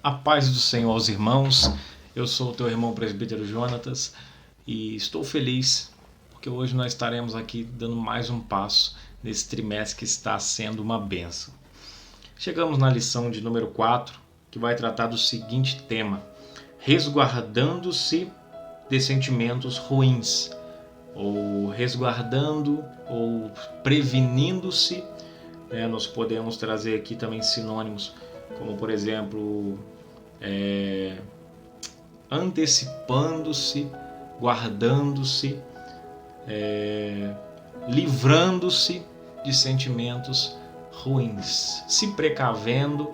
A paz do Senhor aos irmãos, eu sou o teu irmão presbítero Jonatas e estou feliz porque hoje nós estaremos aqui dando mais um passo nesse trimestre que está sendo uma bênção. Chegamos na lição de número 4, que vai tratar do seguinte tema: resguardando-se de sentimentos ruins, ou resguardando ou prevenindo-se. Nós podemos trazer aqui também sinônimos, como por exemplo, antecipando-se, guardando-se, livrando-se de sentimentos ruins, se precavendo,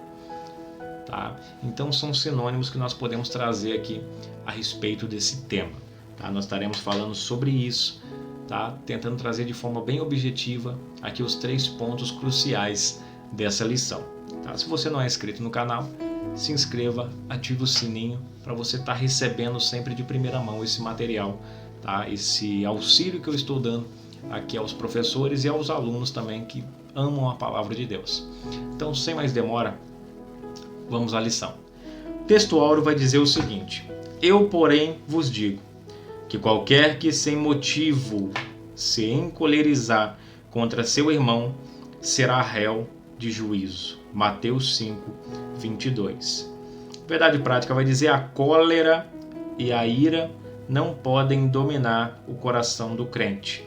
tá? Então são sinônimos que nós podemos trazer aqui a respeito desse tema, tá? Nós estaremos falando sobre isso, tá? Tentando trazer de forma bem objetiva aqui os 3 pontos cruciais dessa lição, tá? Se você não é inscrito no canal, se inscreva, ative o sininho para você estar recebendo sempre de primeira mão esse material, tá? Esse auxílio que eu estou dando aqui aos professores e aos alunos também que amam a palavra de Deus. Então, sem mais demora, vamos à lição. O texto áureo vai dizer o seguinte: eu, porém, vos digo que qualquer que sem motivo se encolerizar contra seu irmão será réu de juízo. Mateus 5, 22. Verdade prática vai dizer: a cólera e a ira não podem dominar o coração do crente.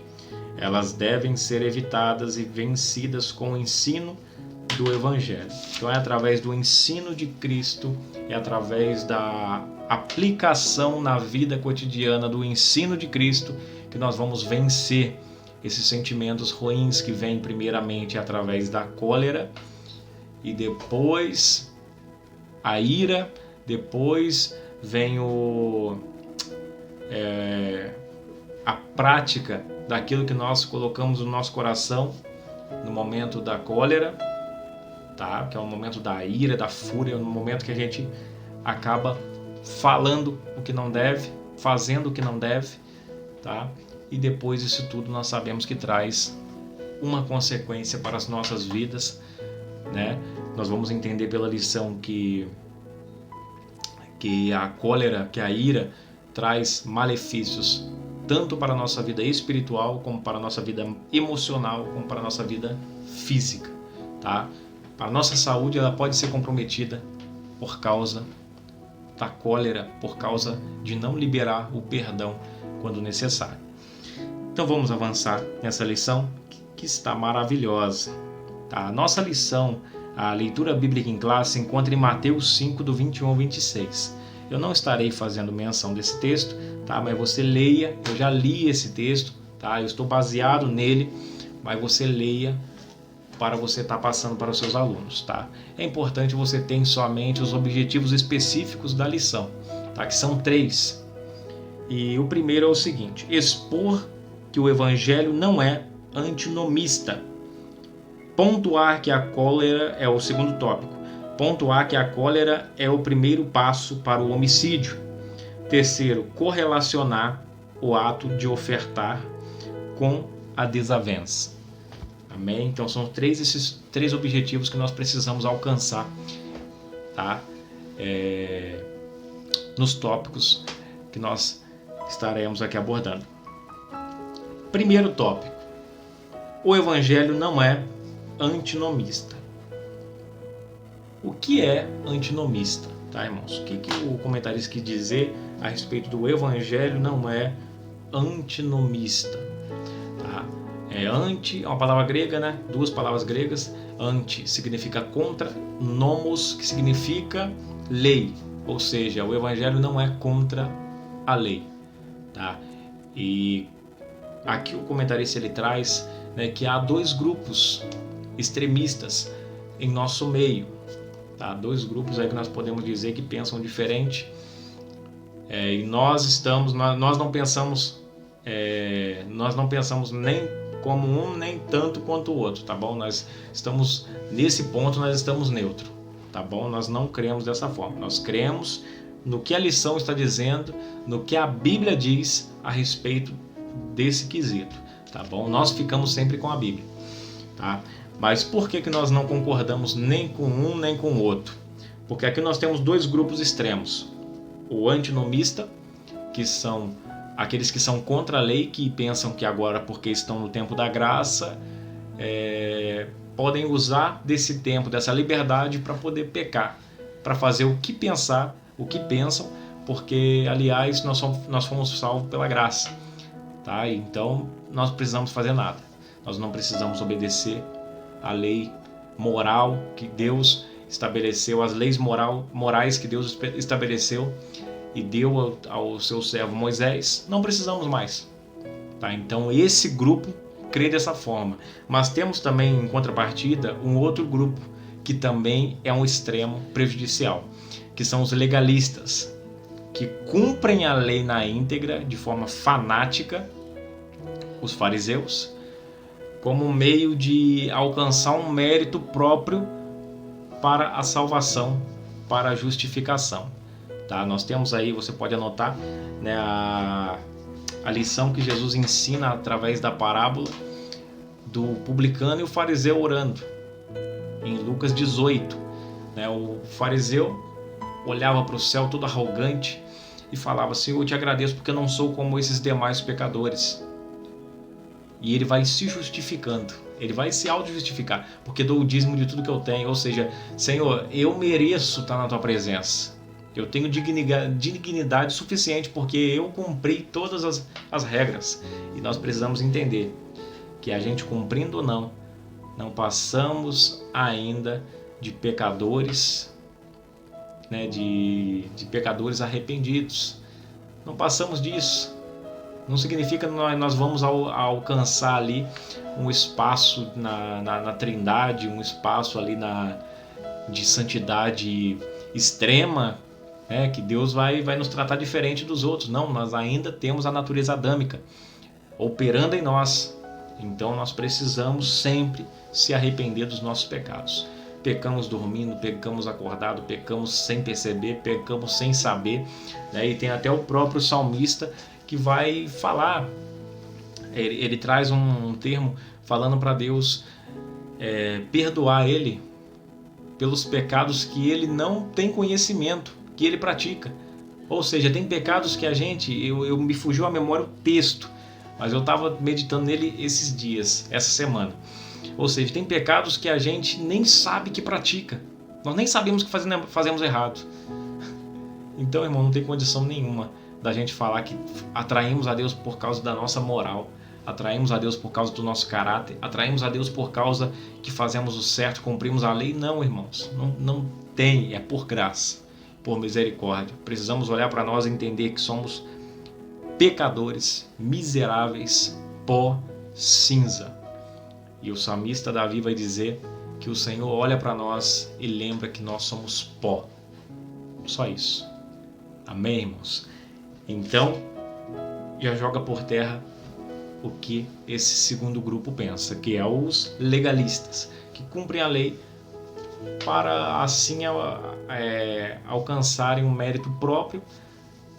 Elas devem ser evitadas e vencidas com o ensino do Evangelho. Então é através do ensino de Cristo, é através da aplicação na vida cotidiana do ensino de Cristo que nós vamos vencer esses sentimentos ruins que vêm primeiramente através da cólera e depois a ira, depois vem a prática daquilo que nós colocamos no nosso coração no momento da cólera, tá? Que é o momento da ira, da fúria, no momento que a gente acaba falando o que não deve, fazendo o que não deve, tá? E depois isso tudo nós sabemos que traz uma consequência para as nossas vidas, né? Nós vamos entender pela lição que a cólera, que a ira traz malefícios tanto para a nossa vida espiritual, como para a nossa vida emocional, como para a nossa vida física, tá? Para a nossa saúde, ela pode ser comprometida por causa da cólera, por causa de não liberar o perdão quando necessário. Então vamos avançar nessa lição que está maravilhosa, tá? A nossa lição, a leitura bíblica em classe, se encontra em Mateus 5, do 21 ao 26. Eu não estarei fazendo menção desse texto, tá? Mas você leia, eu já li esse texto, tá? Eu estou baseado nele, mas você leia para você estar passando para os seus alunos, tá? É importante você ter em sua mente os objetivos específicos da lição, tá? Que são 3. E o primeiro é o seguinte: expor que o evangelho não é antinomista. Pontuar que a cólera é o segundo tópico. Pontuar que a cólera é o primeiro passo para o homicídio. Terceiro, correlacionar o ato de ofertar com a desavença. Amém? Então são esses 3 objetivos que nós precisamos alcançar, tá? Nos tópicos que nós estaremos aqui abordando. Primeiro tópico: o evangelho não é antinomista. O que é antinomista, tá, irmãos? O que o comentarista quis dizer a respeito do evangelho não é antinomista, tá? Anti é uma palavra grega, né? 2 palavras gregas. Anti significa contra, nomos, que significa lei, ou seja, o evangelho não é contra a lei, tá? E aqui o comentarista ele traz, né, que há 2 grupos extremistas em nosso meio, tá? 2 grupos aí que nós podemos dizer que pensam diferente, e nós não pensamos nem como um nem tanto quanto o outro, tá bom? Nós estamos nesse ponto, nós estamos neutro, tá bom? Nós não cremos dessa forma, nós cremos no que a lição está dizendo, no que a Bíblia diz a respeito desse quesito, tá bom? Nós ficamos sempre com a Bíblia, tá? Mas por que nós não concordamos nem com um nem com o outro? Porque aqui nós temos dois grupos extremos. O antinomista, que são aqueles que são contra a lei, que pensam que agora, porque estão no tempo da graça, podem usar desse tempo, dessa liberdade, para poder pecar, para fazer o que pensar, o que pensam, porque, aliás, nós fomos salvos pela graça. Tá? Então, nós não precisamos fazer nada. Nós não precisamos obedecer à lei moral que Deus estabeleceu, as leis morais que Deus estabeleceu e deu ao seu servo Moisés. Não precisamos mais. Tá? Então, esse grupo crê dessa forma. Mas temos também, em contrapartida, um outro grupo que também é um extremo prejudicial, que são os legalistas, que cumprem a lei na íntegra, de forma fanática, os fariseus, como meio de alcançar um mérito próprio para a salvação, para a justificação. Tá? Nós temos aí, você pode anotar, né, a lição que Jesus ensina através da parábola do publicano e o fariseu orando, em Lucas 18. Né, o fariseu olhava para o céu todo arrogante e falava: Senhor, eu te agradeço porque eu não sou como esses demais pecadores. E ele vai se justificando, ele vai se auto-justificar, porque dou o dízimo de tudo que eu tenho. Ou seja, Senhor, eu mereço estar na tua presença, eu tenho dignidade suficiente porque eu cumpri todas as regras. E nós precisamos entender que a gente, cumprindo ou não passamos ainda de pecadores, né, de pecadores arrependidos. Não passamos disso. Não significa que nós vamos alcançar ali um espaço na Trindade, um espaço ali de santidade extrema, né, que Deus vai nos tratar diferente dos outros. Não, nós ainda temos a natureza adâmica operando em nós. Então nós precisamos sempre se arrepender dos nossos pecados. Pecamos dormindo, pecamos acordado, pecamos sem perceber, pecamos sem saber, né? E tem até o próprio salmista que vai falar, ele traz um termo falando para Deus perdoar ele pelos pecados que ele não tem conhecimento, que ele pratica. Ou seja, tem pecados que eu me fugiu à memória o texto, mas eu estava meditando nele esses dias, essa semana. Ou seja, tem pecados que a gente nem sabe que pratica. Nós nem sabemos que fazemos errado. Então, irmão, não tem condição nenhuma da gente falar que atraímos a Deus por causa da nossa moral, atraímos a Deus por causa do nosso caráter, atraímos a Deus por causa que fazemos o certo, cumprimos a lei. Não, irmãos, não tem, é por graça, por misericórdia. Precisamos olhar para nós e entender que somos pecadores, miseráveis, pó, cinza. E o salmista Davi vai dizer que o Senhor olha para nós e lembra que nós somos pó. Só isso. Amém, irmãos? Então, já joga por terra o que esse segundo grupo pensa, que é os legalistas, que cumprem a lei para assim alcançarem um mérito próprio,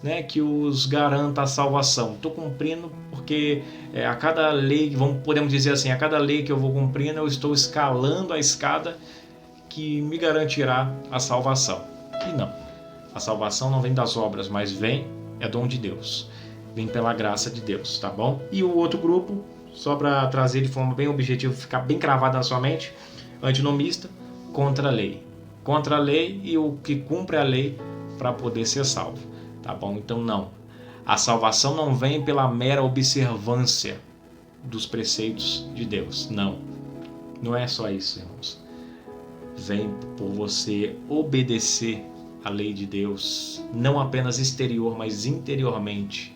né, que os garanta a salvação. Estou cumprindo porque a cada lei, podemos dizer assim, a cada lei que eu vou cumprindo, eu estou escalando a escada que me garantirá a salvação. E não, a salvação não vem das obras, mas é dom de Deus, vem pela graça de Deus, tá bom? E o outro grupo, só para trazer de forma bem objetiva, ficar bem cravado na sua mente, antinomista, contra a lei. Contra a lei e o que cumpre a lei para poder ser salvo. Tá bom? Então não. A salvação não vem pela mera observância dos preceitos de Deus. Não. Não é só isso, irmãos. Vem por você obedecer a lei de Deus, não apenas exterior, mas interiormente.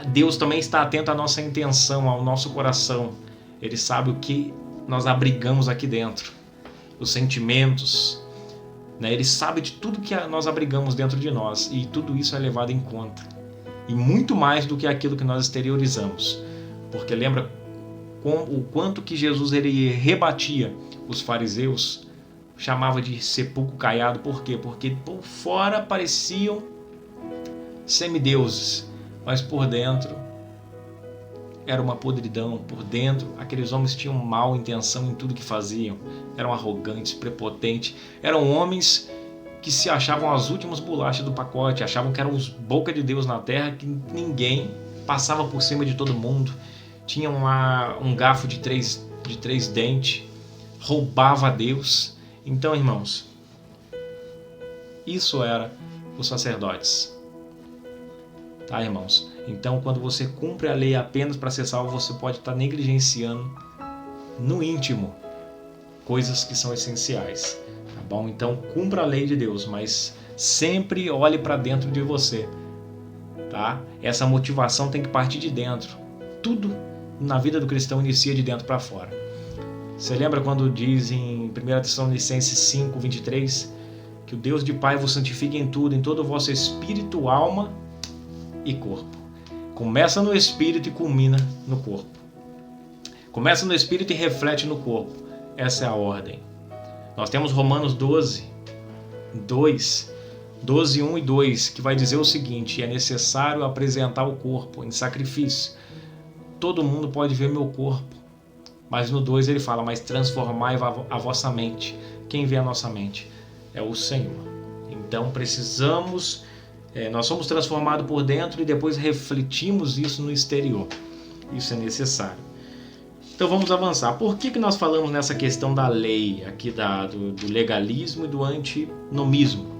Deus também está atento à nossa intenção, ao nosso coração. Ele sabe o que nós abrigamos aqui dentro, os sentimentos, né? Ele sabe de tudo que nós abrigamos dentro de nós, e tudo isso é levado em conta, e muito mais do que aquilo que nós exteriorizamos, porque lembra o quanto que Jesus ele rebatia os fariseus, chamava de sepulcro caiado. Por quê? Porque por fora pareciam semideuses, mas por dentro era uma podridão por dentro. Aqueles homens tinham mal intenção em tudo que faziam, eram arrogantes, prepotentes, eram homens que se achavam as últimas bolachas do pacote, achavam que eram os boca de Deus na terra, que ninguém passava por cima de todo mundo, tinha um garfo de três dentes, roubava a Deus. Então, irmãos, isso era os sacerdotes. Tá, irmãos? Então, quando você cumpre a lei apenas para ser salvo, você pode estar negligenciando no íntimo coisas que são essenciais. Tá bom? Então, cumpra a lei de Deus, mas sempre olhe para dentro de você. Tá? Essa motivação tem que partir de dentro. Tudo na vida do cristão inicia de dentro para fora. Você lembra quando diz em 1 Tessalonicenses 5, 23, que o Deus de Pai vos santifique em tudo, em todo o vosso espírito, alma e corpo. Começa no espírito e culmina no corpo. Começa no espírito e reflete no corpo. Essa é a ordem. Nós temos Romanos 12, 1 e 2, que vai dizer o seguinte: é necessário apresentar o corpo em sacrifício. Todo mundo pode ver meu corpo. Mas no 2 ele fala: mas transformai a vossa mente. Quem vê a nossa mente? É o Senhor. Então precisamos, nós somos transformados por dentro e depois refletimos isso no exterior. Isso é necessário. Então vamos avançar. Por que nós falamos nessa questão da lei, aqui do legalismo e do antinomismo?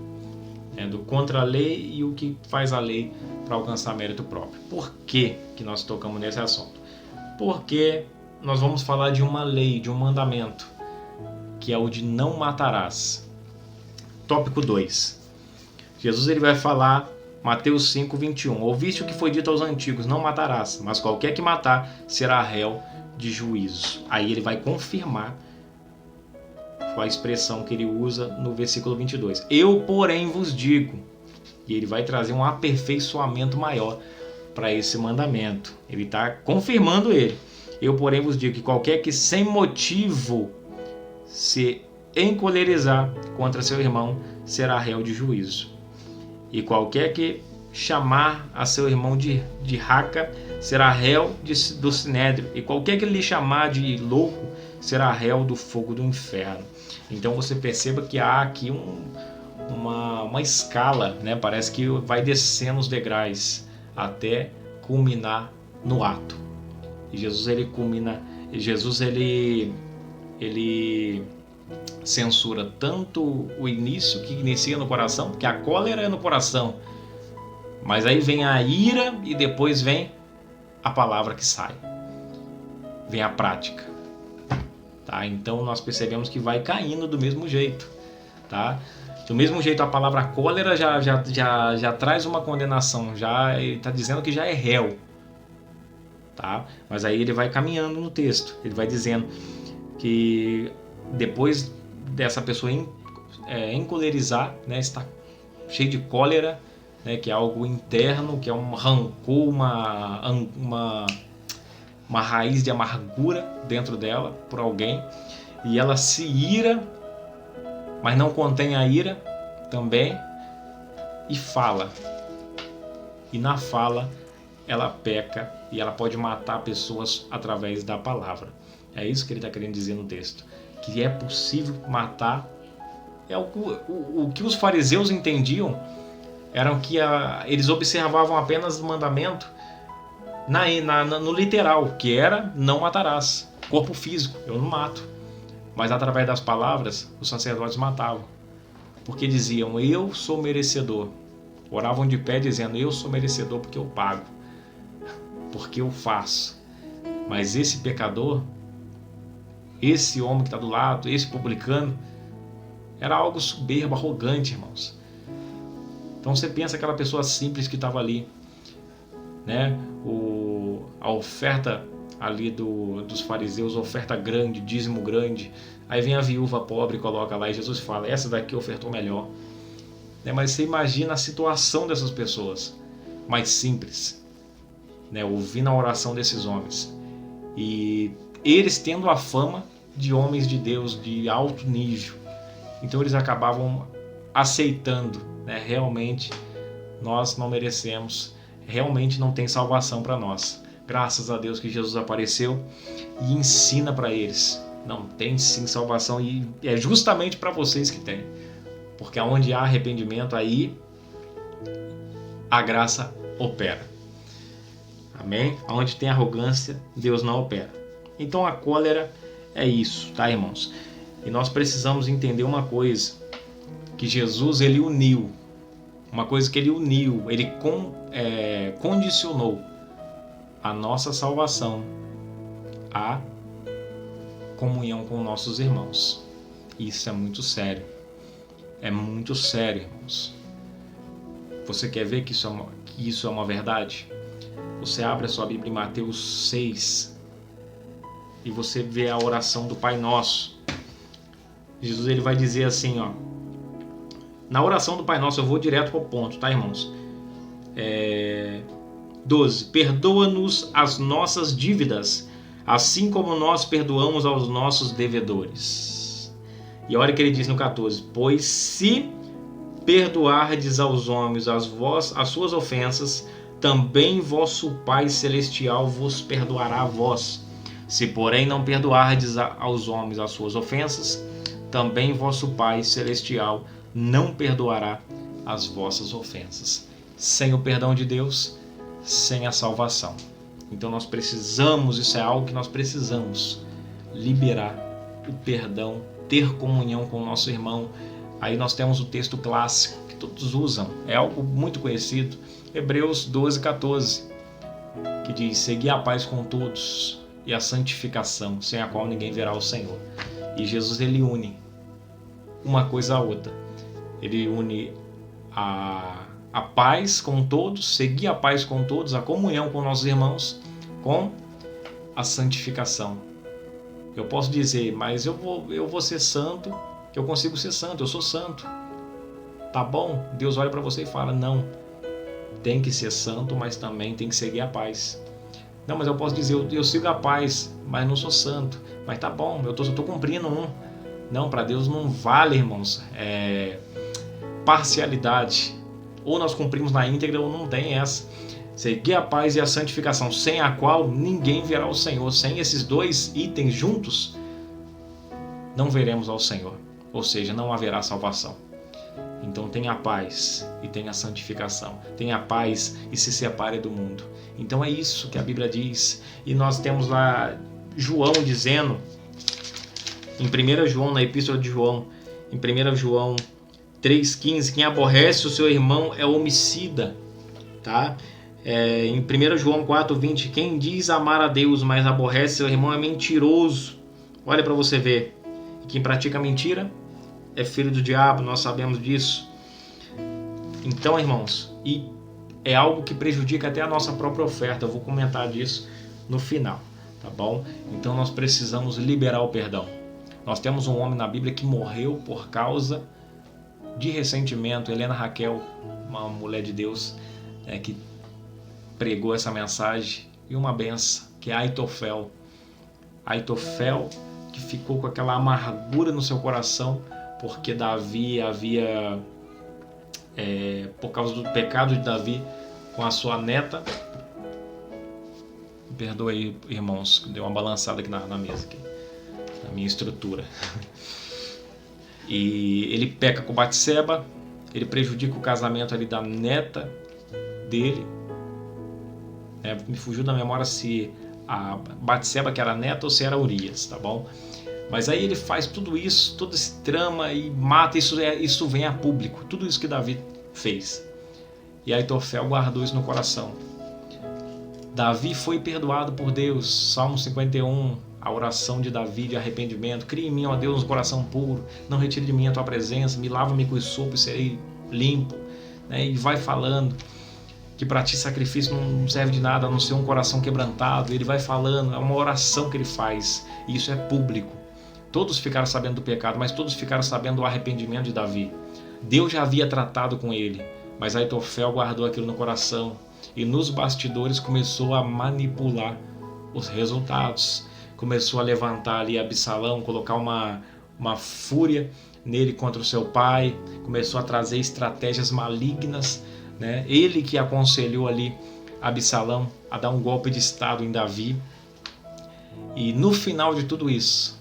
Do contra a lei e o que faz a lei para alcançar mérito próprio. Por que nós tocamos nesse assunto? Porque nós vamos falar de uma lei, de um mandamento, que é o de não matarás. Tópico 2. Jesus ele vai falar, Mateus 5, 21. Ouviste o que foi dito aos antigos, não matarás, mas qualquer que matar será réu de juízo. Aí ele vai confirmar a expressão que ele usa no versículo 22. Eu, porém, vos digo. E ele vai trazer um aperfeiçoamento maior para esse mandamento. Ele está confirmando ele. Eu, porém, vos digo que qualquer que sem motivo se encolerizar contra seu irmão será réu de juízo. E qualquer que chamar a seu irmão de raca será réu do sinédrio. E qualquer que lhe chamar de louco será réu do fogo do inferno. Então você perceba que há aqui uma escala, né? Parece que vai descendo os degraus até culminar no ato. E Jesus ele culmina, ele censura tanto o início, que inicia no coração, porque a cólera é no coração, mas aí vem a ira e depois vem a palavra que sai, vem a prática, tá? Então nós percebemos que vai caindo do mesmo jeito, tá? Do mesmo jeito a palavra cólera já traz uma condenação, já está dizendo que já é réu, tá? Mas aí ele vai caminhando no texto, ele vai dizendo que depois dessa pessoa encolerizar, né, está cheio de cólera, né, que é algo interno, que é um rancor, uma raiz de amargura dentro dela por alguém, e ela se ira, mas não contém a ira também, e fala. E na fala ela peca e ela pode matar pessoas através da palavra. É isso que ele está querendo dizer no texto. Que é possível matar. O que os fariseus entendiam era que eles observavam apenas o mandamento no literal, que era não matarás. Corpo físico, eu não mato. Mas através das palavras, os sacerdotes matavam. Porque diziam, eu sou merecedor. Oravam de pé dizendo, eu sou merecedor porque eu pago. Porque eu faço. Mas esse pecador, esse homem que está do lado, esse publicano, era algo soberbo, arrogante, irmãos. Então você pensa aquela pessoa simples que estava ali, né? A oferta ali dos fariseus, oferta grande, dízimo grande. Aí vem a viúva pobre e coloca lá e Jesus fala, essa daqui ofertou melhor. Né? Mas você imagina a situação dessas pessoas, mais simples, né? Ouvindo a oração desses homens. E eles tendo a fama de homens de Deus de alto nível. Então eles acabavam aceitando, né? Realmente nós não merecemos, realmente não tem salvação para nós. Graças a Deus que Jesus apareceu e ensina para eles. Não, tem sim salvação e é justamente para vocês que tem. Porque onde há arrependimento, aí a graça opera. Amém? Onde tem arrogância, Deus não opera. Então a cólera é isso, tá, irmãos? E nós precisamos entender uma coisa, que Jesus, ele uniu. Uma coisa que ele uniu, ele condicionou a nossa salvação à comunhão com nossos irmãos. Isso é muito sério. É muito sério, irmãos. Você quer ver que isso é uma verdade? Você abre a sua Bíblia em Mateus 6 e você vê a oração do Pai Nosso. Jesus, ele vai dizer assim, ó. Na oração do Pai Nosso, eu vou direto para o ponto, tá, irmãos? 12. Perdoa-nos as nossas dívidas, assim como nós perdoamos aos nossos devedores. E olha o que ele diz no 14. Pois se perdoardes aos homens as suas ofensas, também vosso Pai Celestial vos perdoará a vós. Se, porém, não perdoardes aos homens as suas ofensas, também vosso Pai Celestial não perdoará as vossas ofensas. Sem o perdão de Deus, sem a salvação. Então nós precisamos, isso é algo que nós precisamos, liberar o perdão, ter comunhão com o nosso irmão. Aí nós temos o texto clássico que todos usam, é algo muito conhecido, Hebreus 12, 14, que diz: segui a paz com todos e a santificação, sem a qual ninguém verá o Senhor. E Jesus, ele une uma coisa à outra. Ele une a paz com todos, seguir a paz com todos, a comunhão com nossos irmãos, com a santificação. Eu posso dizer, mas eu vou ser santo, eu consigo ser santo, eu sou santo. Tá bom? Deus olha para você e fala, não, tem que ser santo, mas também tem que seguir a paz. Não, mas eu posso dizer, eu sigo a paz, mas não sou santo. Mas tá bom, eu tô cumprindo um. Não, para Deus não vale, irmãos, parcialidade. Ou nós cumprimos na íntegra ou não tem essa. Seguir a paz e a santificação, sem a qual ninguém verá o Senhor. Sem esses dois itens juntos, não veremos ao Senhor. Ou seja, não haverá salvação. Então tenha a paz e tenha a santificação. Tenha a paz e se separe do mundo. Então é isso que a Bíblia diz. E nós temos lá João dizendo, em 1 João, na Epístola de João, em 1 João 3,15, quem aborrece o seu irmão é homicida. Tá? Em 1 João 4,20, quem diz amar a Deus, mas aborrece seu irmão é mentiroso. Olha para você ver. E quem pratica mentira é filho do diabo, nós sabemos disso. Então, irmãos, e é algo que prejudica até a nossa própria oferta. Eu vou comentar disso no final, tá bom? Então nós precisamos liberar o perdão. Nós temos um homem na Bíblia que morreu por causa de ressentimento. Helena Raquel, uma mulher de Deus, que pregou essa mensagem, e uma benção, que é Aitofel. Aitofel, que ficou com aquela amargura no seu coração, porque Davi havia, por causa do pecado de Davi com a sua neta, perdoa aí, irmãos, deu uma balançada aqui na mesa, aqui, na minha estrutura. E ele peca com Batseba, ele prejudica o casamento ali da neta dele. Me fugiu da memória se a Batseba que era neta ou se era Urias, tá bom? Mas aí ele faz tudo isso, todo esse trama e mata, isso vem a público, tudo isso que Davi fez. E Aitofel guardou isso no coração. Davi foi perdoado por Deus, Salmo 51, a oração de Davi de arrependimento. Cria em mim, ó Deus, um coração puro, não retire de mim a tua presença, me lava-me com sopo e serei limpo. E vai falando que para ti sacrifício não serve de nada a não ser um coração quebrantado. Ele vai falando, é uma oração que ele faz, e isso é público. Todos ficaram sabendo do pecado, mas todos ficaram sabendo do arrependimento de Davi. Deus já havia tratado com ele, mas Aitofel guardou aquilo no coração e nos bastidores começou a manipular os resultados. Começou a levantar ali Absalão, colocar uma fúria nele contra o seu pai, começou a trazer estratégias malignas, né? Ele que aconselhou ali Absalão a dar um golpe de estado em Davi. E no final de tudo isso,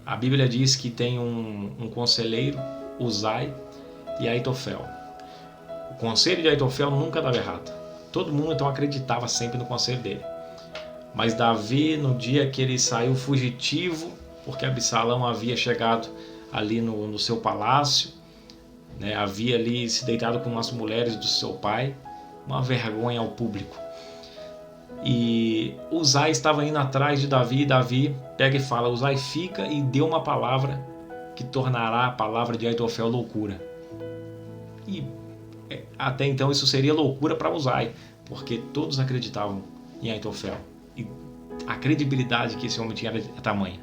a Bíblia diz que tem um conselheiro, Uzai e Aitofel. O conselho de Aitofel nunca dava errado. Todo mundo então acreditava sempre no conselho dele. Mas Davi, no dia que ele saiu fugitivo, porque Absalão havia chegado ali no seu palácio, né, havia ali se deitado com as mulheres do seu pai, uma vergonha ao público. E Uzai estava indo atrás de Davi, e Davi pega e fala: Uzai, fica e dê uma palavra que tornará a palavra de Aitofel loucura. E até então isso seria loucura para Uzai, porque todos acreditavam em Aitofel. E a credibilidade que esse homem tinha era tamanha.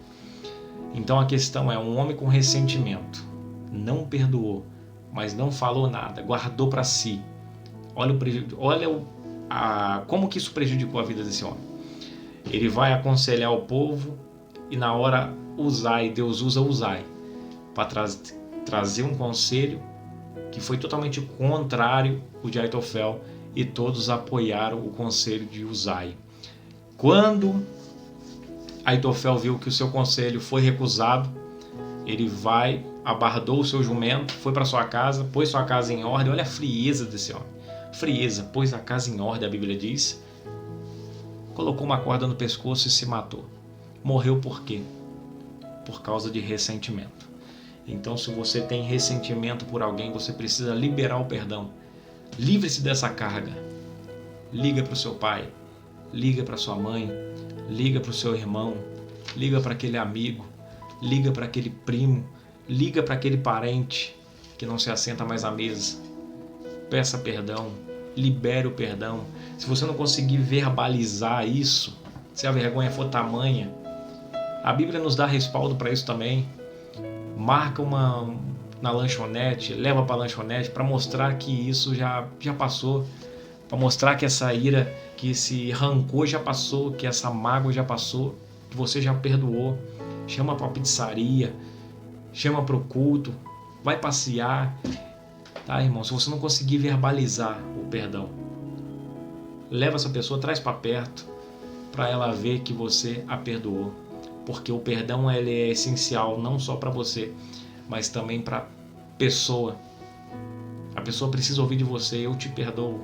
Então a questão é, um homem com ressentimento, não perdoou, mas não falou nada, guardou para si. Como que isso prejudicou a vida desse homem. Ele vai aconselhar o povo e na hora Deus usa Uzai para trazer um conselho que foi totalmente contrário ao de Aitofel, e todos apoiaram o conselho de Uzai. Quando Aitofel viu que o seu conselho foi recusado, ele abardou o seu jumento, foi para sua casa, pôs sua casa em ordem. Olha a frieza desse homem. Frieza, pôs a casa em ordem, a Bíblia diz. Colocou uma corda no pescoço e se matou. Morreu por quê? Por causa de ressentimento. Então, se você tem ressentimento por alguém, você precisa liberar o perdão. Livre-se dessa carga. Liga para o seu pai, liga para sua mãe, liga para o seu irmão, liga para aquele amigo, liga para aquele primo, liga para aquele parente que não se assenta mais à mesa. Peça perdão, libere o perdão. Se você não conseguir verbalizar isso, se a vergonha for tamanha, a Bíblia nos dá respaldo para isso também. Marca na lanchonete, leva para a lanchonete para mostrar que isso já passou, para mostrar que essa ira, que esse rancor já passou, que essa mágoa já passou, que você já perdoou. Chama para a pizzaria, chama para o culto, vai passear, tá, irmão? Se você não conseguir verbalizar o perdão, leva essa pessoa, traz para perto, para ela ver que você a perdoou, porque o perdão ele é essencial não só para você, mas também para a pessoa. A pessoa precisa ouvir de você: eu te perdoo,